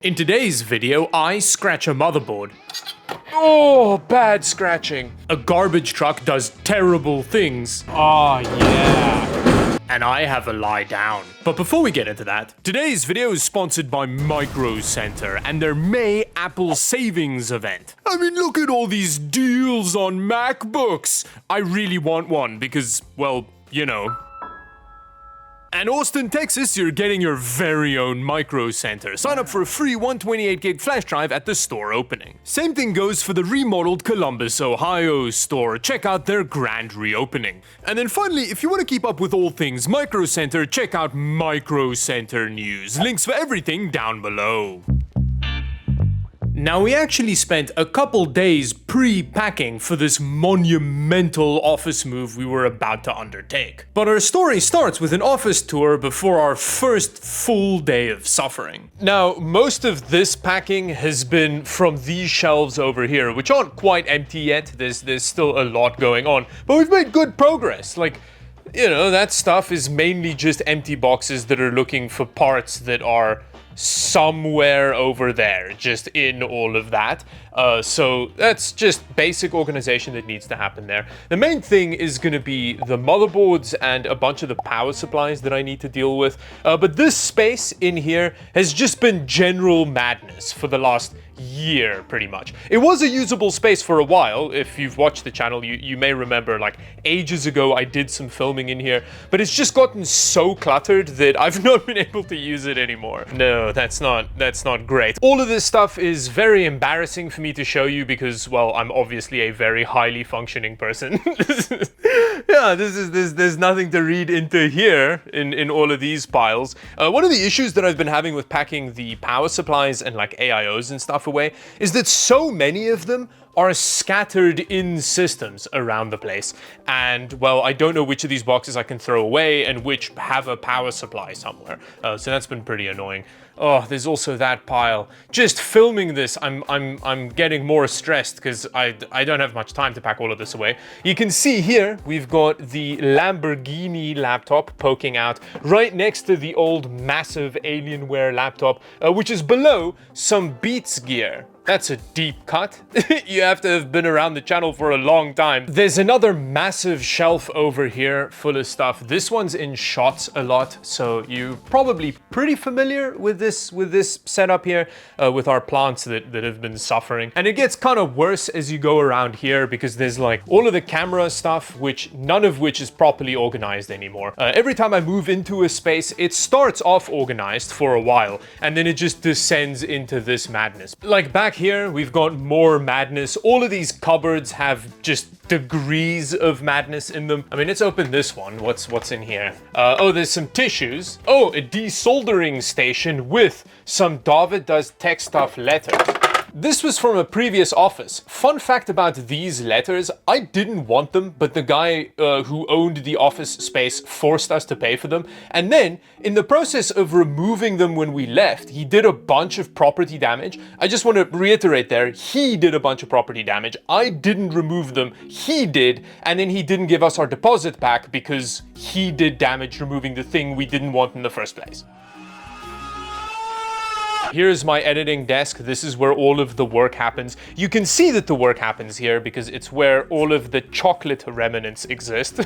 In today's video, I scratch a motherboard. Oh, bad scratching. A garbage truck does terrible things. Oh, yeah. And I have a lie down. But before we get into that, today's video is sponsored by Micro Center and their May Apple Savings event. I mean, look at all these deals on MacBooks. I really want one because, well, you know. And Austin, Texas, you're getting your very own Micro Center. Sign up for a free 128 gig flash drive at the store opening. Same thing goes for the remodeled Columbus, Ohio store. Check out their grand reopening. And then finally, if you want to keep up with all things Micro Center, check out Micro Center News. Links for everything down below. Now, we actually spent a couple days pre-packing for this monumental office move we were about to undertake. But our story starts with an office tour before our first full day of suffering. Now, most of this packing has been from these shelves over here, which aren't quite empty yet. There's still a lot going on, but we've made good progress. Like, you know, that stuff is mainly just empty boxes that are looking for parts that are somewhere over there, just in all of that. So that's just basic organization that needs to happen there. The main thing is going to be the motherboards and a bunch of the power supplies that I need to deal with. But this space in here has just been general madness for the last year, pretty much. It was a usable space for a while. If you've watched the channel, you may remember, like, ages ago I did some filming in here, but it's just gotten so cluttered that I've not been able to use it anymore. No, that's not great. All of this stuff is very embarrassing for me to show you because, well, I'm obviously a very highly functioning person. Yeah, there's nothing to read into here in all of these piles. One of the issues that I've been having with packing the power supplies and like AIOs and stuff away is that so many of them are scattered in systems around the place. And, well, I don't know which of these boxes I can throw away and which have a power supply somewhere. So that's been pretty annoying. Oh, there's also that pile. Just filming this, I'm getting more stressed because I don't have much time to pack all of this away. You can see here, we've got the Lamborghini laptop poking out right next to the old massive Alienware laptop, which is below some Beats gear. That's a deep cut. You have to have been around the channel for a long time. There's another massive shelf over here full of stuff. This one's in shots a lot, so you're probably pretty familiar with this setup here, with our plants that have been suffering. And it gets kind of worse as you go around here because there's like all of the camera stuff, which none of which is properly organized anymore. Every time I move into a space, it starts off organized for a while, and then it just descends into this madness. Like back here, we've got more madness. All of these cupboards have just degrees of madness in them. I mean, let's open this one. What's in here? Oh, there's some tissues. Oh, a desoldering station with some Dawid Does Tech Stuff letter. This was from a previous office. Fun fact about these letters, I didn't want them, but the guy who owned the office space forced us to pay for them. And then, in the process of removing them when we left, he did a bunch of property damage. I just want to reiterate there, he did a bunch of property damage. I didn't remove them, he did, and then he didn't give us our deposit back because he did damage removing the thing we didn't want in the first place. Here's my editing desk. This is where all of the work happens. You can see that the work happens here because it's where all of the chocolate remnants exist.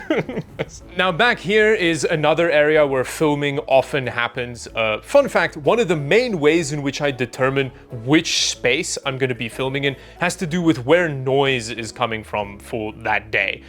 Now back here is another area where filming often happens. Fun fact, one of the main ways in which I determine which space I'm going to be filming in has to do with where noise is coming from for that day.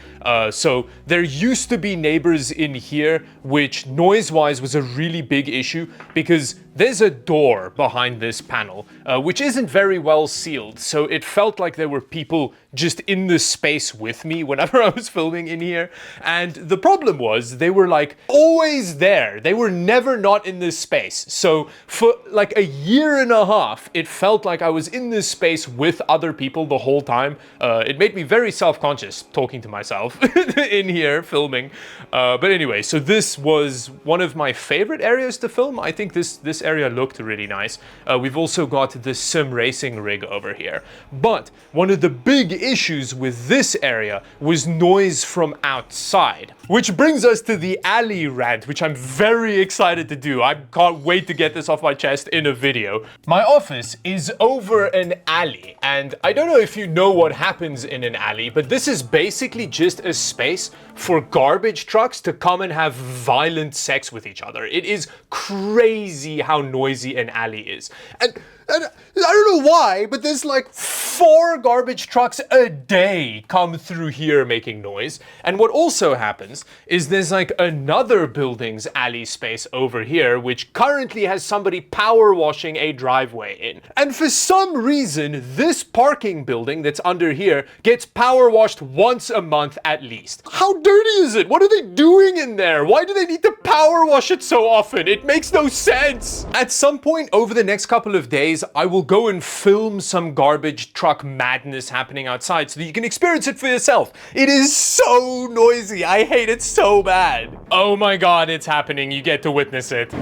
So there used to be neighbors in here, which noise-wise was a really big issue because there's a door behind this panel, which isn't very well sealed, so it felt like there were people just in this space with me whenever I was filming in here. And the problem was they were like always there. They were never not in this space. So for like a year and a half, it felt like I was in this space with other people the whole time. It made me very self-conscious talking to myself in here filming. But anyway, so this was one of my favorite areas to film. I think this area looked really nice. We've also got the sim racing rig over here. But one of the big issues with this area was noise from outside. Which brings us to the alley rant, which I'm very excited to do. I can't wait to get this off my chest in a video. My office is over an alley, and I don't know if you know what happens in an alley, but this is basically just a space for garbage trucks to come and have violent sex with each other. It is crazy how noisy an alley is. And I don't know why, but there's like 4 garbage trucks a day come through here making noise. And what also happens is there's like another building's alley space over here, which currently has somebody power washing a driveway in. And for some reason, this parking building that's under here gets power washed once a month at least. How dirty is it? What are they doing in there? Why do they need to power wash it so often? It makes no sense. At some point over the next couple of days, I will go and film some garbage truck madness happening outside so that you can experience it for yourself. It is so noisy. I hate it so bad. Oh my God, it's happening. You get to witness it.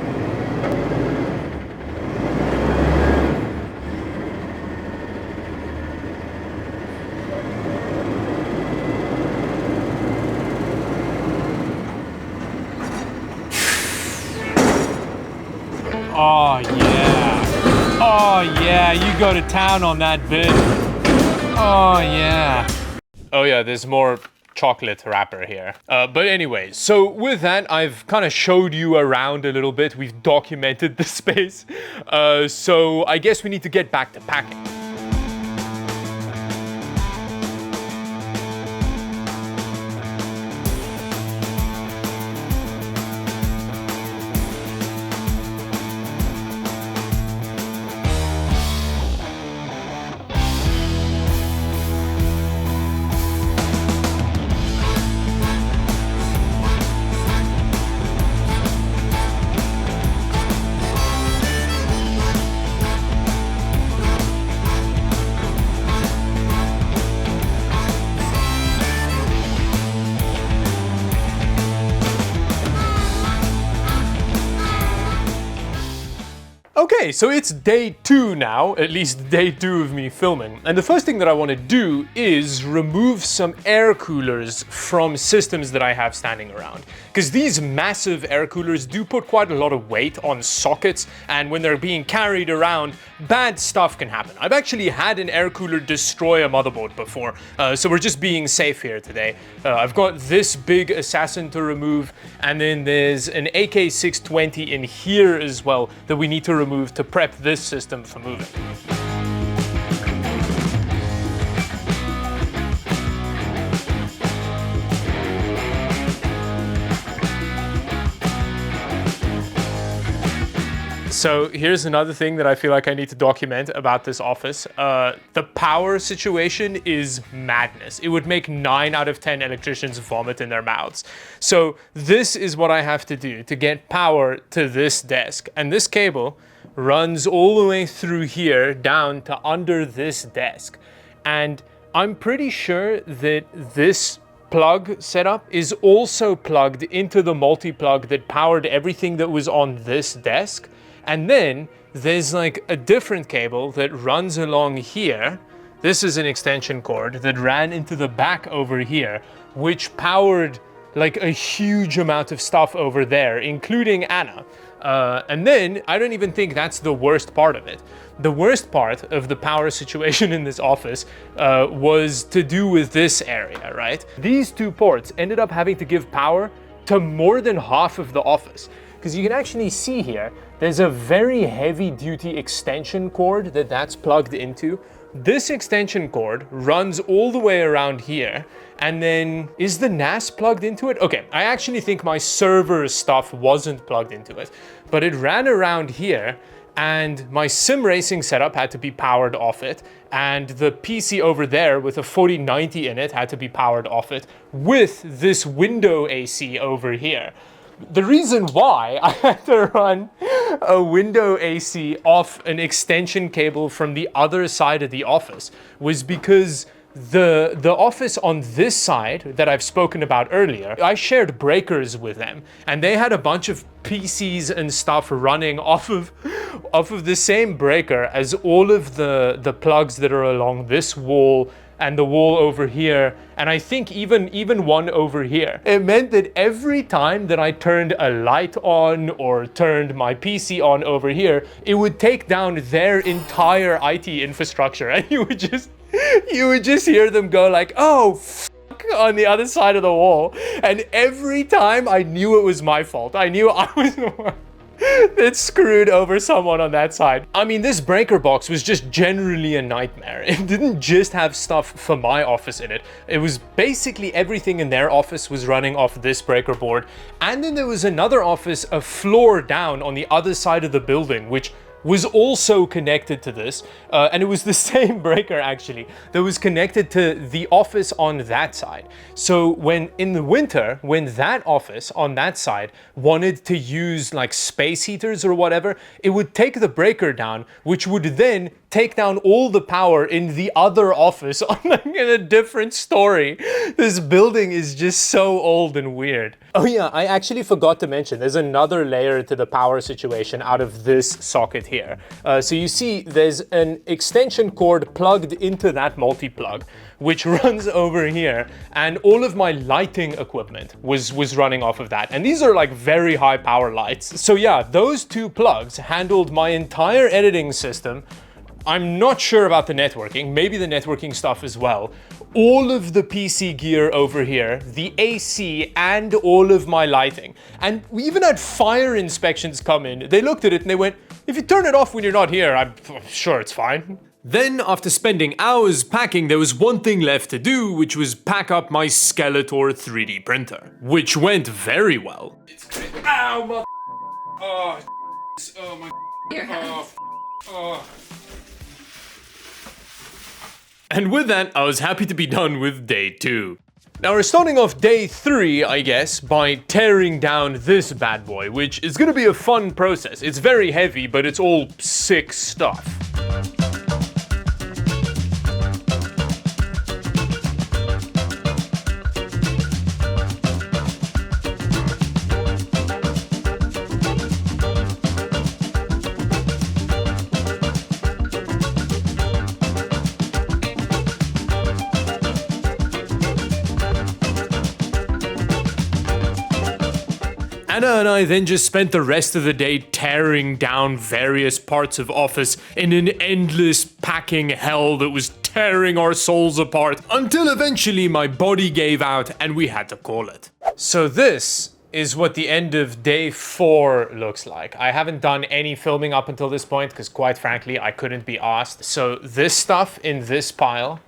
Oh, yeah. Oh, yeah, you go to town on that bit. Oh, yeah. Oh yeah, there's more chocolate wrapper here. But anyway, so with that, I've kind of showed you around a little bit. We've documented the space. So I guess we need to get back to packing. Okay, so it's day 2 now, at least day 2 of me filming. And the first thing that I want to do is remove some air coolers from systems that I have standing around. Because these massive air coolers do put quite a lot of weight on sockets, and when they're being carried around, bad stuff can happen. I've actually had an air cooler destroy a motherboard before, so we're just being safe here today. I've got this big assassin to remove, and then there's an AK-620 in here as well that we need to remove to prep this system for moving. So here's another thing that I feel like I need to document about this office. The power situation is madness. It would make 9 out of 10 electricians vomit in their mouths. So this is what I have to do to get power to this desk. And this cable runs all the way through here down to under this desk. And I'm pretty sure that this plug setup is also plugged into the multi-plug that powered everything that was on this desk. And then there's like a different cable that runs along here. This is an extension cord that ran into the back over here, which powered like a huge amount of stuff over there, including Anna. And then I don't even think that's the worst part of it. The worst part of the power situation in this office was to do with this area, right? These 2 ports ended up having to give power to more than half of the office. Because you can actually see here, there's a very heavy duty extension cord that's plugged into. This extension cord runs all the way around here. And then, is the NAS plugged into it? Okay, I actually think my server stuff wasn't plugged into it, but it ran around here, and my sim racing setup had to be powered off it, and the PC over there with a 4090 in it had to be powered off it, with this window AC over here. The reason why I had to run a window AC off an extension cable from the other side of the office was because The office on this side that I've spoken about earlier, I shared breakers with them, and they had a bunch of PCs and stuff running off of the same breaker as all of the plugs that are along this wall and the wall over here, and I think even one over here. It meant that every time that I turned a light on or turned my PC on over here, it would take down their entire IT infrastructure, and you would just hear them go like, oh, on the other side of the wall. And every time I knew it was my fault. I knew I was the one that screwed over someone on that side. I mean, this breaker box was just generally a nightmare. It didn't just have stuff for my office in it. It was basically everything in their office was running off this breaker board. And then there was another office a floor down on the other side of the building, which was also connected to this, and it was the same breaker actually that was connected to the office on that side. So when in the winter, when that office on that side wanted to use like space heaters or whatever, it would take the breaker down, which would then take down all the power in the other office on like in a different story. This building is just so old and weird. Oh yeah, I actually forgot to mention, there's another layer to the power situation out of this socket here. So you see there's an extension cord plugged into that multi-plug, which runs over here, and all of my lighting equipment was running off of that. And these are like very high power lights. So yeah, those two plugs handled my entire editing system. I'm not sure about the networking, maybe the networking stuff as well. All of the PC gear over here, the AC, and all of my lighting. And we even had fire inspections come in. They looked at it and they went, if you turn it off when you're not here, I'm sure it's fine. Then, after spending hours packing, there was one thing left to do, which was pack up my Skeletor 3D printer, which went very well. It's great. Ow, my... Oh my... Oh. And with that, I was happy to be done with day 2. Now we're starting off day 3, I guess, by tearing down this bad boy, which is gonna be a fun process. It's very heavy, but it's all sick stuff. Anna and I then just spent the rest of the day tearing down various parts of office in an endless packing hell that was tearing our souls apart until eventually my body gave out and we had to call it. So this is what the end of day 4 looks like. I haven't done any filming up until this point because quite frankly I couldn't be asked. So this stuff in this pile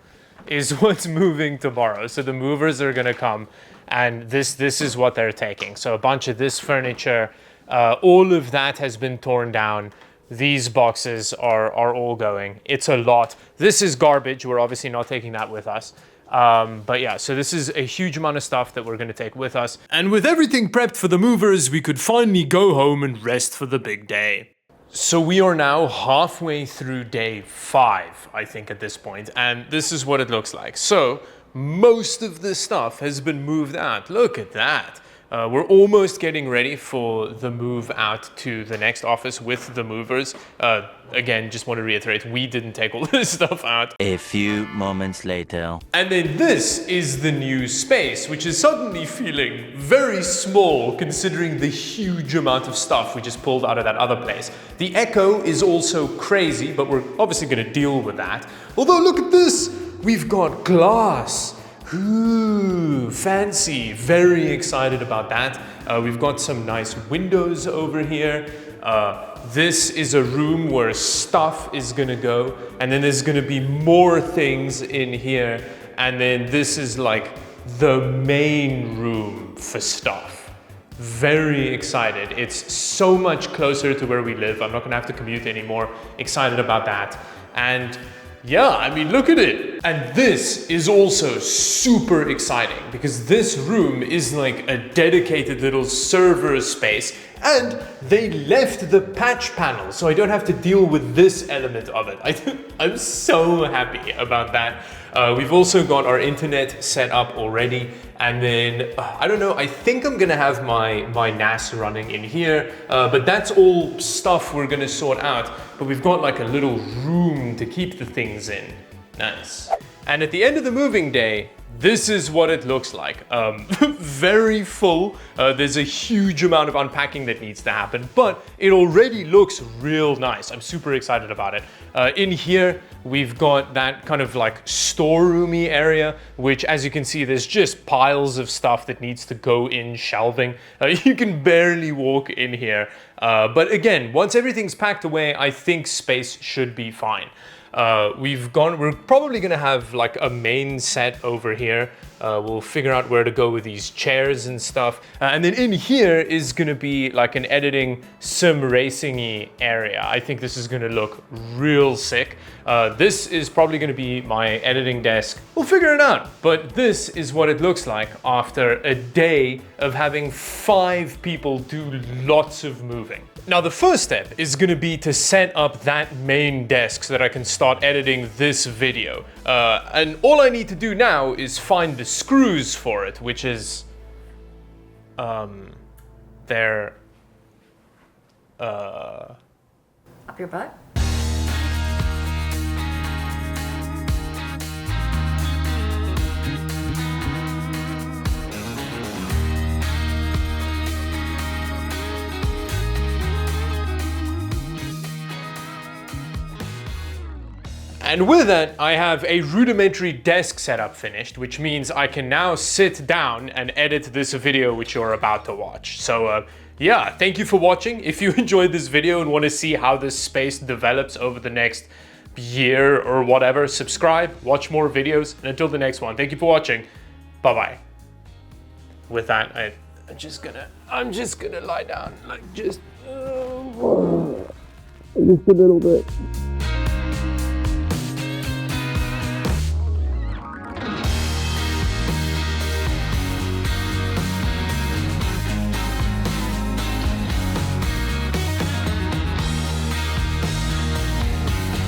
is what's moving tomorrow. So the movers are gonna come and this is what they're taking. So a bunch of this furniture, all of that has been torn down. These boxes are all going. It's a lot. This is garbage. We're obviously not taking that with us. But yeah, so this is a huge amount of stuff that we're gonna take with us. And with everything prepped for the movers, we could finally go home and rest for the big day. So we are now halfway through day 5, I think at this point, and this is what it looks like. So most of the stuff has been moved out. Look at that. We're almost getting ready for the move out to the next office with the movers. Again, just want to reiterate, we didn't take all this stuff out. A few moments later. And then this is the new space, which is suddenly feeling very small considering the huge amount of stuff we just pulled out of that other place. The echo is also crazy, but we're obviously going to deal with that. Although look at this, we've got glass. Ooh, fancy. Very excited about that. We've got some nice windows over here. This is a room where stuff is gonna go, and then there's gonna be more things in here, and then this is like the main room for stuff. Very excited. It's so much closer to where we live. I'm not gonna have to commute anymore. Excited about that. And yeah, I mean, look at it. And this is also super exciting because this room is like a dedicated little server space And they left the patch panel, so I don't have to deal with this element of it. I'm so happy about that. We've also got our internet set up already, and then, I don't know, I think I'm gonna have my NAS running in here, but that's all stuff we're gonna sort out. But we've got like a little room to keep the things in. Nice. And at the end of the moving day, this is what it looks like. Very full. There's a huge amount of unpacking that needs to happen, but it already looks real nice. I'm super excited about it. In here, we've got that kind of like storeroomy area, which as you can see, there's just piles of stuff that needs to go in shelving. You can barely walk in here. But again, once everything's packed away, I think space should be fine. We're probably gonna have like a main set over here. We'll figure out where to go with these chairs and stuff. And then in here is gonna be like an editing sim racing-y area. I think this is gonna look real sick. This is probably gonna be my editing desk. We'll figure it out. But this is what it looks like after a day of having 5 people do lots of moving. Now the first step is gonna be to set up that main desk so that I can start editing this video. And all I need to do now is find the screws for it, which is, they're, Up your butt? And with that, I have a rudimentary desk setup finished, which means I can now sit down and edit this video which you're about to watch. So yeah, thank you for watching. If you enjoyed this video and want to see how this space develops over the next year or whatever, subscribe, watch more videos, and until the next one, thank you for watching. Bye-bye. With that, I'm just gonna lie down, like just a little bit.